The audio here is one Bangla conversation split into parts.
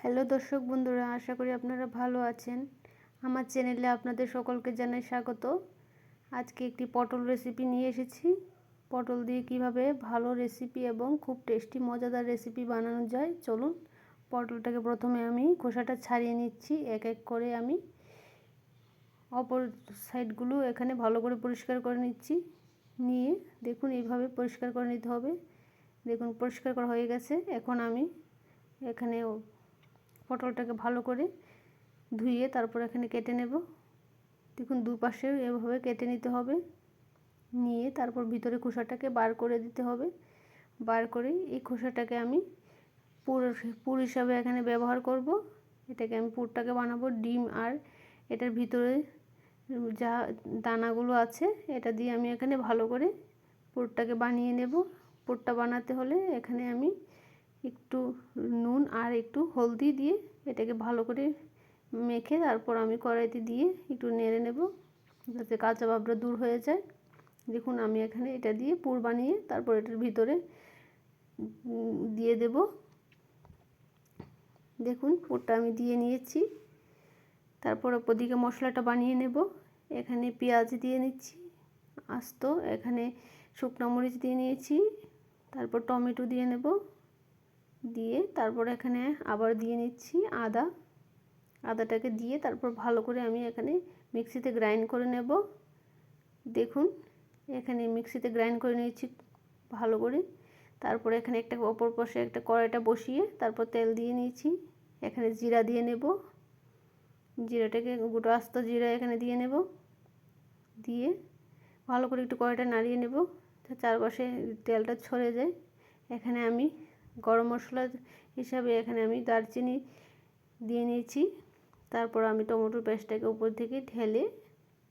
হ্যালো দর্শক বন্ধুরা, আশা করি আপনারা ভালো আছেন। আমার চ্যানেলে আপনাদের সকলকে জানাই স্বাগত। আজকে একটি পটল রেসিপি নিয়ে এসেছি। পটল দিয়ে কিভাবে ভালো রেসিপি এবং খুব টেস্টি মজাদার রেসিপি বানানো যায় চলুন। পটলটাকে প্রথমে আমি খোসাটা ছাড়িয়ে নিচ্ছি। এক এক করে আমি অপর সাইডগুলো এখানে ভালো করে পরিষ্কার করে নিচ্ছি। নিয়ে দেখুন এইভাবে পরিষ্কার করে নিতে হবে। দেখুন পরিষ্কার করা হয়ে গেছে। এখন আমি এখানে পটলটাকে ভালো করে ধুয়ে তারপর এখানে কেটে নেব। দেখুন দুপাশে এভাবে কেটে নিতে হবে। নিয়ে তারপর ভিতরে খোসাটাকে বার করে দিতে হবে। বার করে এই খোসাটাকে আমি পুর হিসাবে এখানে ব্যবহার করব। এটাকে আমি পুরটাকে বানাবো ডিম আর এটার ভিতরে যা দানাগুলো আছে এটা দিয়ে আমি এখানে ভালো করে পুরটাকে বানিয়ে নেব। পুরটা বানাতে হলে এখানে আমি একটু নুন আর একটু হলদি দিয়ে এটাকে ভালো করে মেখে তারপর আমি কড়াইতে দিয়ে একটু নেড়ে নেব যাতে কাঁচা ভাবটা দূর হয়ে যায়। দেখুন আমি এখানে এটা দিয়ে পুর বানিয়ে তারপর এটার ভিতরে দিয়ে দেব। দেখুন পুরটা আমি দিয়ে নিয়েছি। তারপর ওদিকে মশলাটা বানিয়ে নেব। এখানে পেঁয়াজ দিয়ে নিচ্ছি আস্ত, এখানে শুকনো মরিচ দিয়ে নিয়েছি, তারপর টমেটো দিয়ে নেব। দিয়ে তারপর এখানে আবার দিয়ে নিচ্ছি আদাটাকে দিয়ে তারপর ভালো করে আমি এখানে মিক্সিতে গ্রাইন্ড করে নেব। দেখুন এখানে মিক্সিতে গ্রাইন্ড করে নিয়েছি ভালো করে। তারপর এখানে একটা অপর পাশে একটা কড়াইটা বসিয়ে তারপর তেল দিয়ে নিয়েছি। এখানে জিরা দিয়ে নেব। জিরাটাকে গোটা আস্ত জিরা এখানে দিয়ে নেব। দিয়ে ভালো করে একটু কড়াইটা নাড়িয়ে নেব চারপাশে তেলটা ছড়ে যায়। এখানে আমি গরম মশলা হিসাবে এখানে আমি দারচিনি দিয়ে নিয়েছি। তারপর আমি টমেটোর পেস্টটাকে উপর থেকে ঢেলে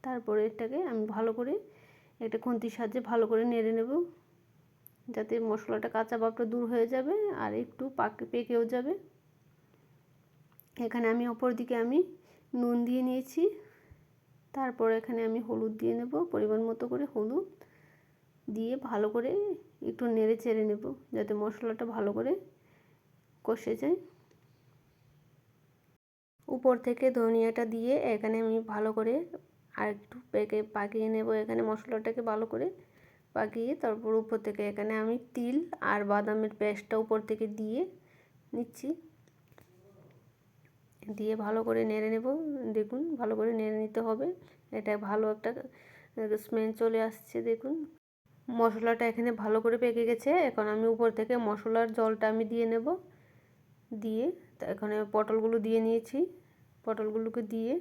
তারপরে এটাকে আমি ভালো করে একটা খুন্তির সাহায্যে ভালো করে নেড়ে নেব যাতে মশলাটা কাঁচা ভাবটা দূর হয়ে যাবে আর একটু পেকেও যাবে। এখানে আমি অপর দিকে আমি নুন দিয়ে নিয়েছি। তারপর এখানে আমি হলুদ দিয়ে নেব, পরিমাণ মতো করে হলুদ দিয়ে ভালো করে একটু নেড়ে চেড়ে নেব যাতে মশলাটা ভালো করে কষে যায়। উপর থেকে ধনিয়াটা দিয়ে এখানে আমি ভালো করে আর একটু পাকিয়ে নেব। এখানে মশলাটাকে ভালো করে পাকিয়ে তারপর উপর থেকে এখানে আমি তিল আর বাদামের পেস্টটা উপর থেকে দিয়ে নিচ্ছি। দিয়ে ভালো করে নেড়ে নেব। দেখুন ভালো করে নেড়ে নিতে হবে। এটা ভালো একটা স্মেল চলে আসছে। দেখুন মশলাটা এখানে ভালো করে পেকে গেছে। এখন আমি উপর থেকে মশলার জলটা আমি দিয়ে নেব। দিয়ে এখানে পটলগুলো দিয়ে নিয়েছি। পটলগুলোকে দিয়ে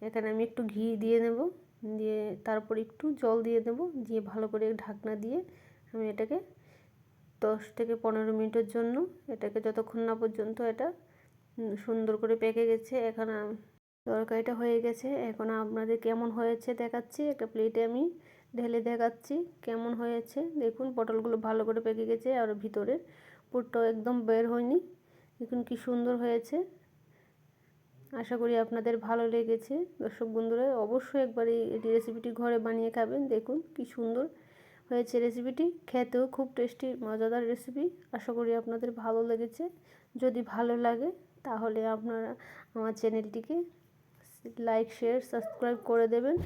এখানে আমি একটু ঘি দিয়ে নেব। দিয়ে তারপর একটু জল দিয়ে দেব। দিয়ে ভালো করে ঢাকনা দিয়ে আমি এটাকে 10 থেকে 15 মিনিটের জন্য এটাকে যতক্ষণ না পর্যন্ত এটা সুন্দর করে পেকে গেছে। এখন তরকারিটা হয়ে গেছে। এখন আপনাদের কেমন হয়েছে দেখাচ্ছি। একটা প্লেটে আমি ঢেলে দেখাচ্ছি কেমন হয়েছে। দেখুন পটলগুলো ভালো করে পেকে গেছে আর ভিতরের পুরটাও একদম বের হয়নি। দেখুন কি সুন্দর হয়েছে। আশা করি আপনাদের ভালো লেগেছে। দর্শক বন্ধুরা অবশ্যই একবার এই রেসিপিটি ঘরে বানিয়ে খাবেন। দেখুন কি সুন্দর হয়েছে রেসিপিটি, খেতেও খুব টেস্টি মজাদার রেসিপি। আশা করি আপনাদের ভালো লেগেছে। যদি ভালো লাগে তাহলে আপনারা আমার চ্যানেলটিকে লাইক শেয়ার সাবস্ক্রাইব করে দেবেন।